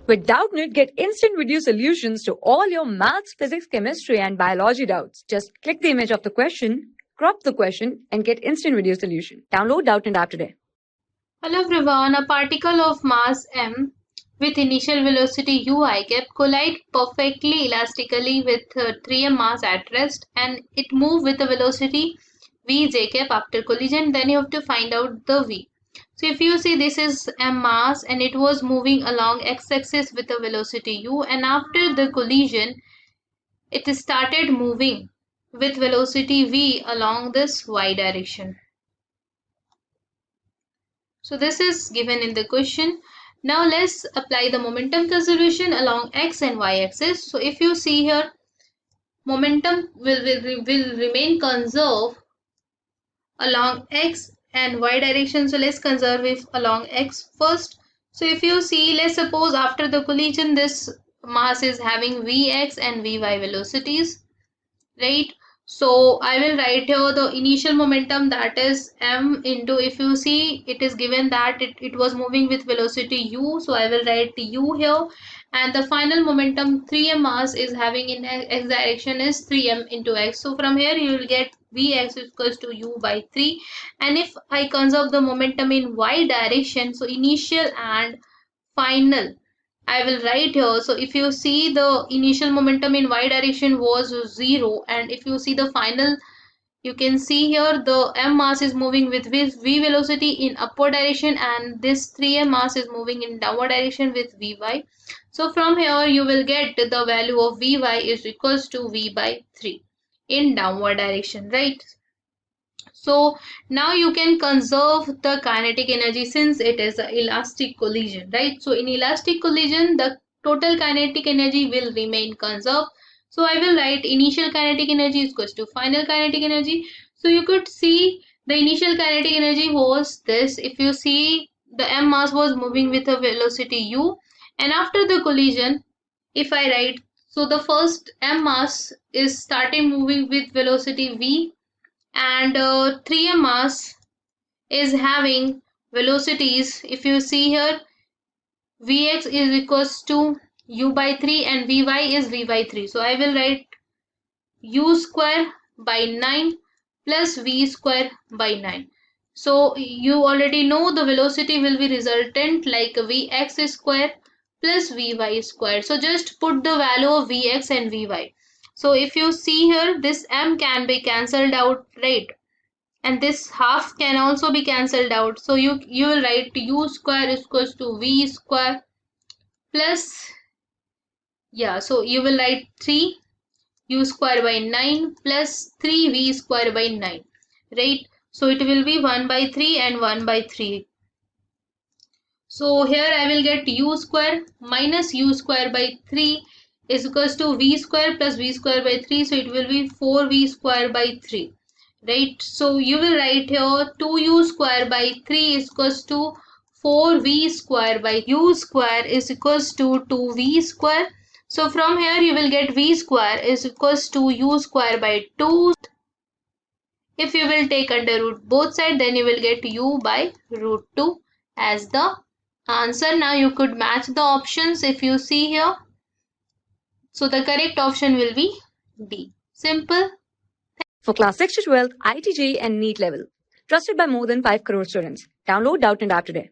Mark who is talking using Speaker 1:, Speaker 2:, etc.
Speaker 1: With Doubtnut, get instant video solutions to all your maths, physics, chemistry, and biology doubts. Just click the image of the question, crop the question, and get instant video solution. Download Doubtnut app today.
Speaker 2: Hello everyone, a particle of mass m with initial velocity ui kept collide perfectly elastically with 3m mass at rest, and it moved with a velocity vj kept after collision. Then you have to find out the v. So if you see, this is m mass and it was moving along x-axis with a velocity u, and after the collision it started moving with velocity v along this y direction. So this is given in the question. Now let's apply the momentum conservation along x and y axis. So if you see here, momentum will remain conserved along x and y direction. So let's conserve it along x first. So if you see, let's suppose after the collision this mass is having vx and vy velocities, right? So I will write here the initial momentum, that is m into, if you see, it is given that it was moving with velocity u, so I will write u here, and the final momentum 3m mass is having in x direction is 3m into x. So from here you will get vx is equals to u by 3, and if I conserve the momentum in y direction, so initial and final I will write here. So if you see, the initial momentum in y direction was 0, and if you see the final, you can see here the m mass is moving with v velocity in upward direction, and this 3m mass is moving in downward direction with vy. So from here you will get the value of vy is equals to v by 3 in downward direction, right? So now you can conserve the kinetic energy since it is an elastic collision, right? So in elastic collision, the total kinetic energy will remain conserved. So I will write initial kinetic energy is equals to final kinetic energy. So you could see the initial kinetic energy was this. If you see, the m mass was moving with a velocity u, and after the collision, if I write, so the first m mass is starting moving with velocity v, and 3m mass is having velocities, if you see here, vx is equals to u by 3 and vy is v by 3. So I will write u square by 9 plus v square by 9. So you already know the velocity will be resultant like vx square plus vy square. So just put the value of vx and vy. So if you see here, this m can be cancelled out, right? And this half can also be cancelled out. So you will write u square is equals to v square plus, so you will write 3 u square by 9 plus 3 v square by 9, right? So it will be 1 by 3 and 1 by 3. So here I will get u square minus u square by 3 is equals to v square plus v square by 3. So it will be 4v square by 3. Right, so you will write here 2u square by 3 is equals to 4v square by u square is equals to 2v square. So from here you will get v square is equals to u square by 2. If you will take under root both sides, then you will get u by root 2 as the answer. Now you could match the options if you see here. So the correct option will be D. Simple.
Speaker 1: For class 6 to 12, IIT JEE and NEET level. Trusted by more than 5 crore students. Download Doubtnut app today.